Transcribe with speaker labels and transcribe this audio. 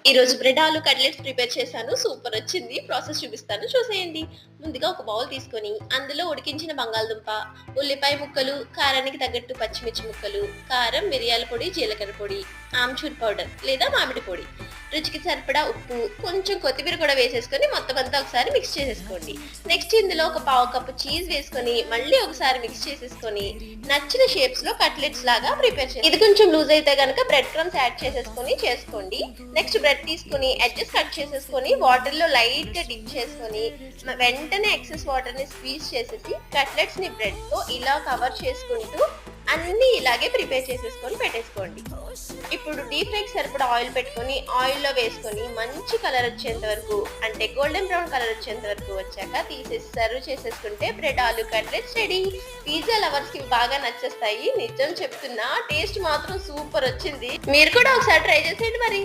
Speaker 1: ఈ రోజు బ్రెడ్ ఆలు కట్లెట్స్ ప్రిపేర్ చేశాను. సూపర్ వచ్చింది. ప్రాసెస్ చూపిస్తాను చూసేయండి. ముందుగా ఒక బౌల్ తీసుకొని అందులో ఉడికించిన బంగాళదుంప, ఉల్లిపాయ ముక్కలు, కారానికి తగ్గట్టు పచ్చిమిర్చి ముక్కలు, కారం, మిరియాల పొడి, జీలకర్ర పొడి, ఆమ్చూర్ పౌడర్ లేదా మామిడి పొడి, రుచికి సరిపడా ఉప్పు, కొంచెం కొత్తిమీర కూడా వేసేసుకొని మొత్తం అంతా ఒకసారి మిక్స్ చేసేసుకోండి. నెక్స్ట్ ఇందులో ఒక పావు కప్పు చీజ్ వేసుకొని మళ్ళీ ఒకసారి మిక్స్ చేసేసుకొని నచ్చిన షేప్స్ లో కట్లెట్స్ లాగా ప్రిపేర్ చేయండి. ఇది కొంచెం లూజ్ అయితే గనక బ్రెడ్ క్రమ్స్ యాడ్ చేసేసుకొని చేసుకోండి. నెక్స్ట్ బ్రెడ్ తీసుకొని ఎడ్జెస్ కట్ చేసేసుకొని వాటర్ లో లైట్ గా డిప్ చేసుకొని వెంటనే ఎక్సెస్ వాటర్ ని స్క్వీజ్ చేసేసి కట్లెట్స్ ని బ్రెడ్ తో ఇలా కవర్ చేసుకుంటూ అన్ని ఇలాగే ప్రిపేర్ చేసేసుకొని పెట్టేసుకోండి. ఇప్పుడు డీప్ ఫ్రైకి సరిపడా ఆయిల్ పెట్టుకొని ఆయిల్లో వేసుకొని మంచి కలర్ వచ్చేంత వరకు, అంటే గోల్డెన్ బ్రౌన్ కలర్ వచ్చేంత వరకు వచ్చాక తీసేసి సర్వ్ చేసేసుకుంటే బ్రెడ్ ఆలు కట్లెట్స్ రెడీ. పిజ్జా లవర్స్ కి బాగా నచ్చేస్తాయి. నిజం చెప్తున్నా, టేస్ట్ మాత్రం సూపర్ వచ్చింది. మీరు కూడా ఒకసారి ట్రై చేసేయండి మరి.